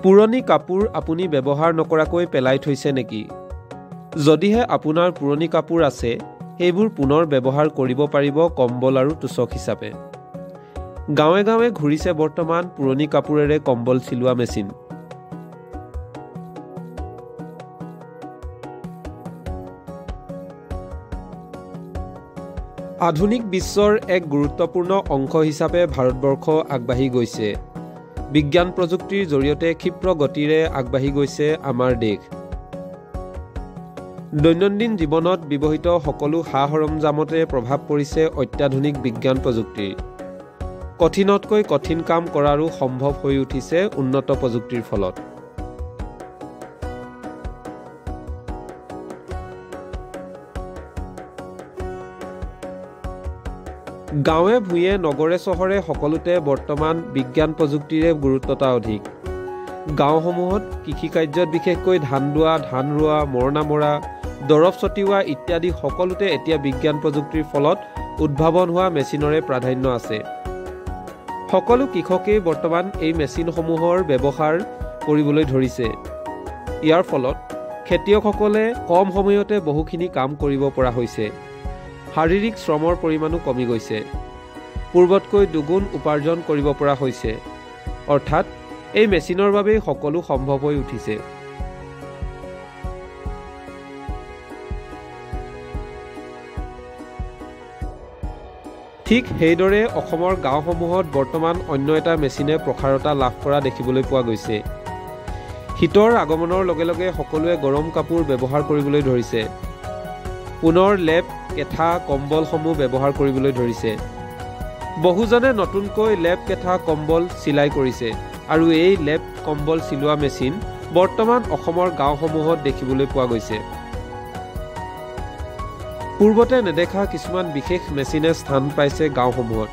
পুৰণি কাপোৰ আপুনি ব্যৱহাৰ নকৰাকৈ পেলাই থৈছে নেকি? যদিহে আপোনাৰ পুৰণি কাপোৰ আছে, সেইবোৰ পুনৰ ব্যৱহাৰ কৰিব পাৰিব কম্বল আৰু তোচক হিচাপে। গাঁৱে গাঁৱে ঘূৰিছে বৰ্তমান পুৰণি কাপোৰেৰে কম্বল চিলোৱা মেচিন। আধুনিক বিশ্বৰ এক গুৰুত্বপূৰ্ণ অংশ হিচাপে ভাৰতবৰ্ষ আগবাঢ়ি গৈছে। বিজ্ঞান প্ৰযুক্তিৰ জৰিয়তে ক্ষিপ্ৰ গতিৰে আগবাঢ়ি গৈছে আমাৰ দেশ। দৈনন্দিন জীৱনত ব্যৱহৃত সকলো সা-সৰঞ্জামতে প্ৰভাৱ পৰিছে অত্যাধুনিক বিজ্ঞান প্ৰযুক্তিৰ। কঠিনতকৈ কঠিন কাম কৰাৰো সম্ভৱ হৈ উঠিছে উন্নত প্ৰযুক্তিৰ ফলত। গাঁৱে ভূঞে নগৰে চহৰে সকলোতে বৰ্তমান বিজ্ঞান প্ৰযুক্তিৰে গুৰুত্বতা অধিক। গাঁওসমূহত কৃষিকাৰ্যত বিশেষকৈ ধান দোৱা, ধান ৰোৱা, মৰণা মৰা, দৰৱ ছটিওৱা ইত্যাদি সকলোতে এতিয়া বিজ্ঞান প্ৰযুক্তিৰ ফলত উদ্ভাৱন হোৱা মেচিনৰে প্ৰাধান্য আছে। সকলো কৃষকেই বৰ্তমান এই মেচিনসমূহৰ ব্যৱহাৰ কৰিবলৈ ধৰিছে। ইয়াৰ ফলত খেতিয়কসকলে কম সময়তে বহুখিনি কাম কৰিব পৰা হৈছে। শাৰীৰিক শ্ৰমৰ পৰিমাণো কমি গৈছে। পূৰ্বতকৈ দুগুণ উপাৰ্জন কৰিব পৰা হৈছে। অৰ্থাৎ এই মেচিনৰ বাবেই সকলো সম্ভৱ হৈ উঠিছে। ঠিক সেইদৰে অসমৰ গাঁওসমূহত বৰ্তমান অন্য এটা মেচিনে প্ৰসাৰতা লাভ কৰা দেখিবলৈ পোৱা গৈছে। শীতৰ আগমনৰ লগে লগে সকলোৱে গৰম কাপোৰ ব্যৱহাৰ কৰিবলৈ ধৰিছে। পুনৰ লেপ, কেঠা, কম্বলসমূহ ব্যৱহাৰ কৰিবলৈ ধৰিছে। বহুজনে নতুনকৈ লেপ, কেঠা, কম্বল চিলাই কৰিছে আৰু এই লেপ, কম্বল চিলোৱা মেচিন বৰ্তমান অসমৰ গাঁওসমূহত দেখিবলৈ পোৱা গৈছে। পূৰ্বতে নেদেখা কিছুমান বিশেষ মেচিনে স্থান পাইছে গাঁওসমূহত।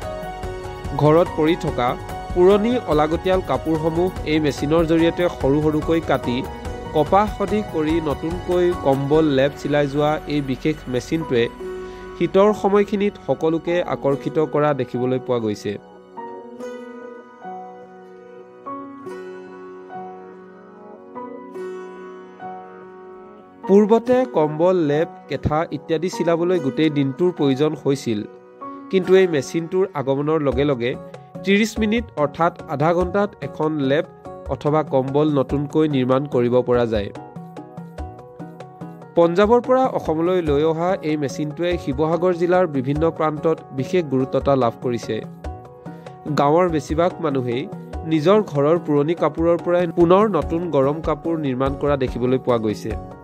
ঘৰত পৰি থকা পুৰণি অলাগতিয়াল কাপোৰসমূহ এই মেচিনৰ জৰিয়তে সৰু সৰুকৈ কাটি কপাহ সদৃশ কৰি নতুনকৈ কম্বল, লেপ চিলাই যোৱা এই বিশেষ মেচিনটোৱে শীতৰ সময়খিনিত সকলোকে আকৰ্ষিত কৰা দেখিবলৈ পোৱা গৈছে। পূৰ্বতে কম্বল, লেপ, কেঠা ইত্যাদি চিলাবলৈ গোটেই দিনটোৰ প্ৰয়োজন হৈছিল। কিন্তু এই মেচিনটোৰ আগমনৰ লগে লগে 30 মিনিট অৰ্থাৎ আধা ঘণ্টাত এখন লেপ অথবা কম্বল নতুনকৈ নিৰ্মাণ কৰিব পৰা যায়। পঞ্জাৱৰ পৰা অসমলৈ লৈ অহা এই মেচিনটোৱে শিৱসাগৰ জিলাৰ বিভিন্ন প্ৰান্তত বিশেষ গুৰুত্বতা লাভ কৰিছে। গাঁৱৰ বেছিভাগ মানুহেই নিজৰ ঘৰৰ পুৰণি কাপোৰৰ পৰাই পুনৰ নতুন গৰম কাপোৰ নিৰ্মাণ কৰা দেখিবলৈ পোৱা গৈছে।